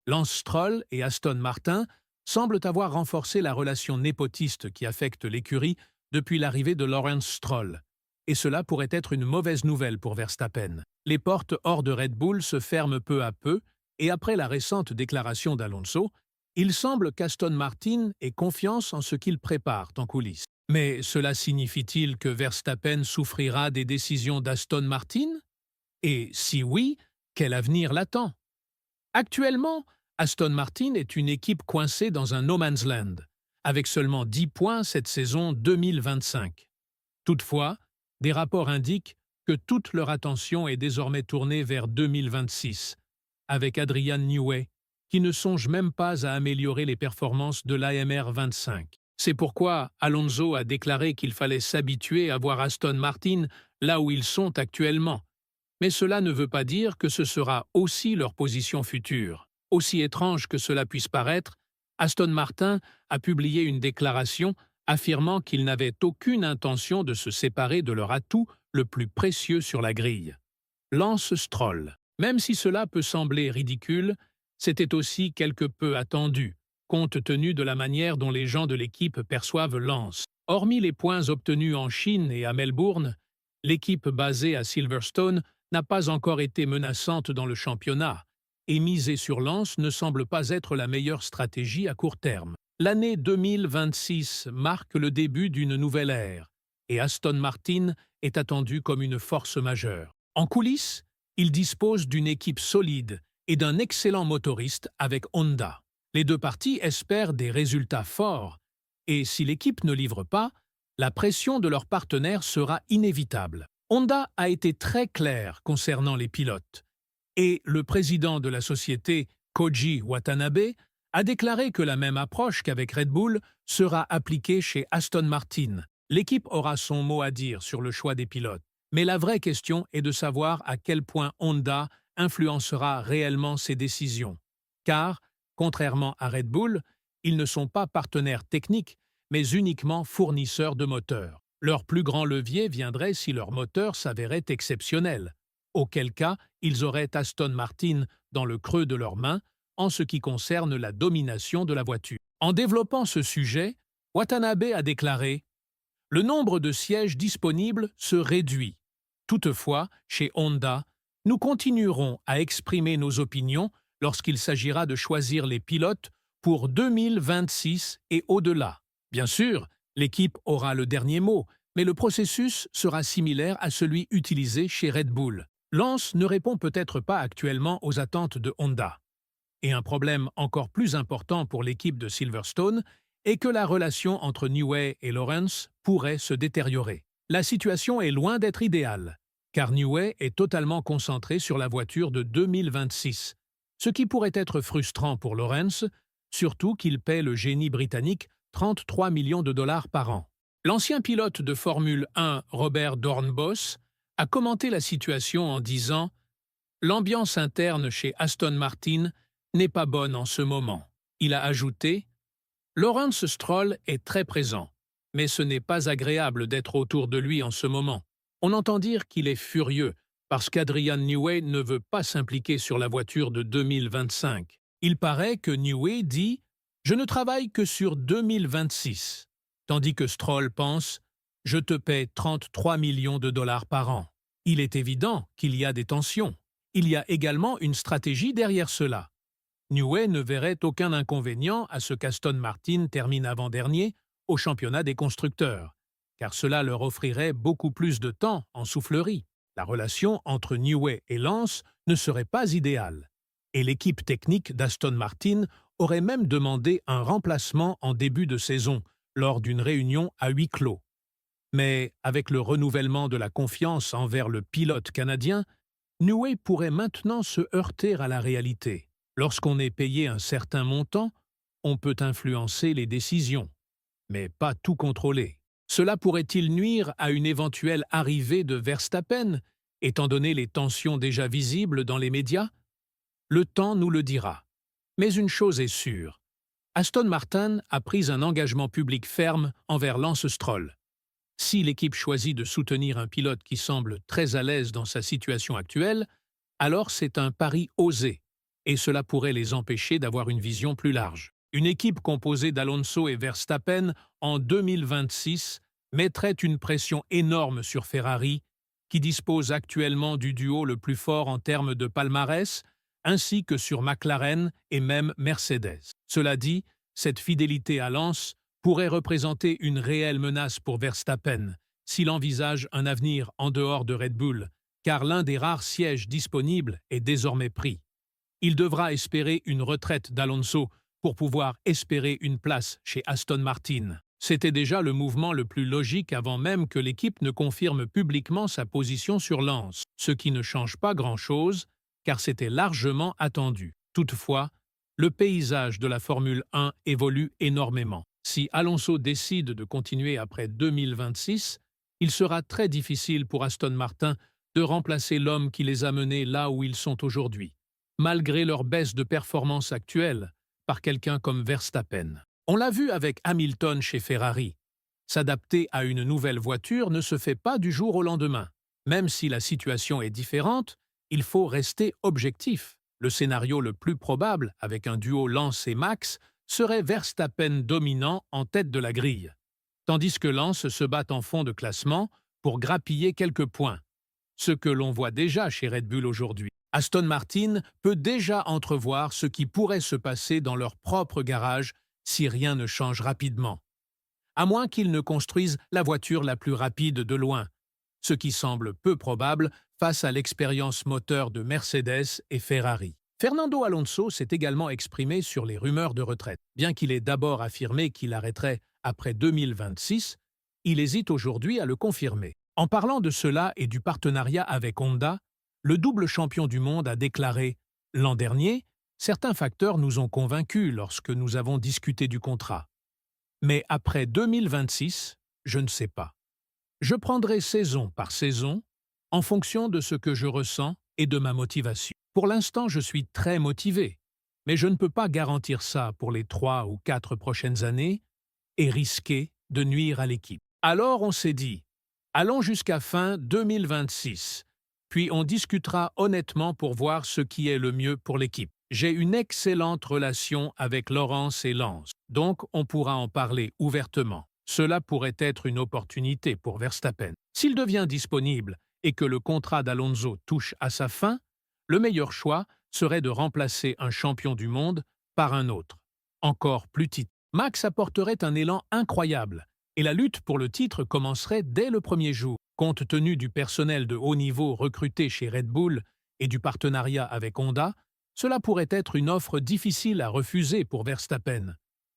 Lance Stroll et Aston Martin semblent avoir renforcé la relation népotiste qui affecte l'écurie depuis l'arrivée de Lawrence Stroll. Et cela pourrait être une mauvaise nouvelle pour Verstappen. Les portes hors de Red Bull se ferment peu à peu, et après la récente déclaration d'Alonso, il semble qu'Aston Martin ait confiance en ce qu'il prépare en coulisses. Mais cela signifie-t-il que Verstappen souffrira des décisions d'Aston Martin? Et si oui, quel avenir l'attend? Actuellement, Aston Martin est une équipe coincée dans un no man's land, avec seulement 10 points cette saison 2025. Toutefois, des rapports indiquent que toute leur attention est désormais tournée vers 2026, avec Adrian Newey, qui ne songe même pas à améliorer les performances de l'AMR 25. C'est pourquoi Alonso a déclaré qu'il fallait s'habituer à voir Aston Martin là où ils sont actuellement. Mais cela ne veut pas dire que ce sera aussi leur position future. Aussi étrange que cela puisse paraître, Aston Martin a publié une déclaration affirmant qu'ils n'avaient aucune intention de se séparer de leur atout le plus précieux sur la grille. Lance Stroll. Même si cela peut sembler ridicule, c'était aussi quelque peu attendu, compte tenu de la manière dont les gens de l'équipe perçoivent Lance. Hormis les points obtenus en Chine et à Melbourne, l'équipe basée à Silverstone n'a pas encore été menaçante dans le championnat, et miser sur Lance ne semble pas être la meilleure stratégie à court terme. L'année 2026 marque le début d'une nouvelle ère, et Aston Martin est attendu comme une force majeure. En coulisses, il dispose d'une équipe solide et d'un excellent motoriste avec Honda. Les deux parties espèrent des résultats forts, et si l'équipe ne livre pas, la pression de leur partenaire sera inévitable. Honda a été très clair concernant les pilotes, et le président de la société, Koji Watanabe, a déclaré que la même approche qu'avec Red Bull sera appliquée chez Aston Martin. L'équipe aura son mot à dire sur le choix des pilotes, mais la vraie question est de savoir à quel point Honda influencera réellement ces décisions. Car, contrairement à Red Bull, ils ne sont pas partenaires techniques, mais uniquement fournisseurs de moteurs. Leur plus grand levier viendrait si leur moteur s'avérait exceptionnel, auquel cas ils auraient Aston Martin dans le creux de leurs mains en ce qui concerne la domination de la voiture. En développant ce sujet, Watanabe a déclaré « Le nombre de sièges disponibles se réduit. Toutefois, chez Honda, nous continuerons à exprimer nos opinions lorsqu'il s'agira de choisir les pilotes pour 2026 et au-delà. Bien sûr, l'équipe aura le dernier mot, mais le processus sera similaire à celui utilisé chez Red Bull. Lance ne répond peut-être pas actuellement aux attentes de Honda. Et un problème encore plus important pour l'équipe de Silverstone est que la relation entre Newey et Lawrence pourrait se détériorer. La situation est loin d'être idéale, car Newey est totalement concentré sur la voiture de 2026, ce qui pourrait être frustrant pour Lawrence, surtout qu'il paie le génie britannique 33 millions de dollars par an. L'ancien pilote de Formule 1, Robert Dornbos, a commenté la situation en disant « L'ambiance interne chez Aston Martin n'est pas bonne en ce moment. » Il a ajouté « Lawrence Stroll est très présent, mais ce n'est pas agréable d'être autour de lui en ce moment. On entend dire qu'il est furieux parce qu'Adrian Newey ne veut pas s'impliquer sur la voiture de 2025. Il paraît que Newey dit « Je ne travaille que sur 2026 », tandis que Stroll pense « Je te paie 33 millions de dollars par an ». Il est évident qu'il y a des tensions. Il y a également une stratégie derrière cela. Newey ne verrait aucun inconvénient à ce qu'Aston Martin termine avant-dernier au championnat des constructeurs, car cela leur offrirait beaucoup plus de temps en soufflerie. La relation entre Newey et Lance ne serait pas idéale, et l'équipe technique d'Aston Martin aurait même demandé un remplacement en début de saison lors d'une réunion à huis clos. Mais avec le renouvellement de la confiance envers le pilote canadien, Newey pourrait maintenant se heurter à la réalité. Lorsqu'on est payé un certain montant, on peut influencer les décisions, mais pas tout contrôler. Cela pourrait-il nuire à une éventuelle arrivée de Verstappen, étant donné les tensions déjà visibles dans les médias? Le temps nous le dira. Mais une chose est sûre, Aston Martin a pris un engagement public ferme envers Lance Stroll. Si l'équipe choisit de soutenir un pilote qui semble très à l'aise dans sa situation actuelle, alors c'est un pari osé, et cela pourrait les empêcher d'avoir une vision plus large. Une équipe composée d'Alonso et Verstappen en 2026 mettrait une pression énorme sur Ferrari, qui dispose actuellement du duo le plus fort en termes de palmarès, ainsi que sur McLaren et même Mercedes. Cela dit, cette fidélité à Lance pourrait représenter une réelle menace pour Verstappen s'il envisage un avenir en dehors de Red Bull, car l'un des rares sièges disponibles est désormais pris. Il devra espérer une retraite d'Alonso pour pouvoir espérer une place chez Aston Martin. C'était déjà le mouvement le plus logique avant même que l'équipe ne confirme publiquement sa position sur Lance, ce qui ne change pas grand-chose, car c'était largement attendu. Toutefois, le paysage de la Formule 1 évolue énormément. Si Alonso décide de continuer après 2026, il sera très difficile pour Aston Martin de remplacer l'homme qui les a menés là où ils sont aujourd'hui, malgré leur baisse de performance actuelle, par quelqu'un comme Verstappen. On l'a vu avec Hamilton chez Ferrari. S'adapter à une nouvelle voiture ne se fait pas du jour au lendemain. Même si la situation est différente, il faut rester objectif. Le scénario le plus probable, avec un duo Lance et Max, serait Verstappen dominant en tête de la grille, tandis que Lance se bat en fond de classement pour grappiller quelques points, ce que l'on voit déjà chez Red Bull aujourd'hui. Aston Martin peut déjà entrevoir ce qui pourrait se passer dans leur propre garage si rien ne change rapidement, à moins qu'ils ne construisent la voiture la plus rapide de loin, ce qui semble peu probable face à l'expérience moteur de Mercedes et Ferrari. Fernando Alonso s'est également exprimé sur les rumeurs de retraite. Bien qu'il ait d'abord affirmé qu'il arrêterait après 2026, il hésite aujourd'hui à le confirmer. En parlant de cela et du partenariat avec Honda, le double champion du monde a déclaré « L'an dernier, certains facteurs nous ont convaincus lorsque nous avons discuté du contrat. Mais après 2026, je ne sais pas. Je prendrai saison par saison en fonction de ce que je ressens et de ma motivation. Pour l'instant, je suis très motivé, mais je ne peux pas garantir ça pour les 3 ou 4 prochaines années et risquer de nuire à l'équipe. » Alors on s'est dit « Allons jusqu'à fin 2026, puis on discutera honnêtement pour voir ce qui est le mieux pour l'équipe. J'ai une excellente relation avec Laurence et Lance, donc on pourra en parler ouvertement. Cela pourrait être une opportunité pour Verstappen. S'il devient disponible et que le contrat d'Alonso touche à sa fin, le meilleur choix serait de remplacer un champion du monde par un autre, encore plus titré. Max apporterait un élan incroyable et la lutte pour le titre commencerait dès le premier jour. Compte tenu du personnel de haut niveau recruté chez Red Bull et du partenariat avec Honda, cela pourrait être une offre difficile à refuser pour Verstappen,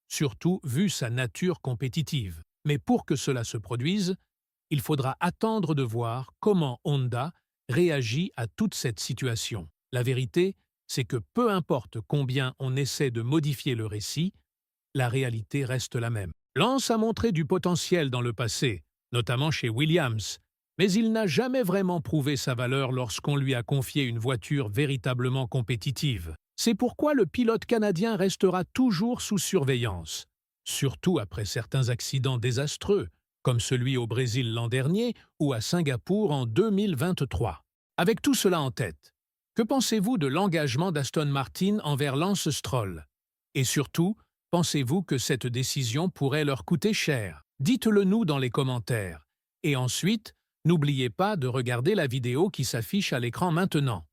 surtout vu sa nature compétitive. Mais pour que cela se produise, il faudra attendre de voir comment Honda réagit à toute cette situation. La vérité, c'est que peu importe combien on essaie de modifier le récit, la réalité reste la même. Lance a montré du potentiel dans le passé, notamment chez Williams, mais il n'a jamais vraiment prouvé sa valeur lorsqu'on lui a confié une voiture véritablement compétitive. C'est pourquoi le pilote canadien restera toujours sous surveillance, surtout après certains accidents désastreux, comme celui au Brésil l'an dernier ou à Singapour en 2023. Avec tout cela en tête, que pensez-vous de l'engagement d'Aston Martin envers Lance Stroll? Et surtout, pensez-vous que cette décision pourrait leur coûter cher? Dites-le nous dans les commentaires. Et ensuite, n'oubliez pas de regarder la vidéo qui s'affiche à l'écran maintenant.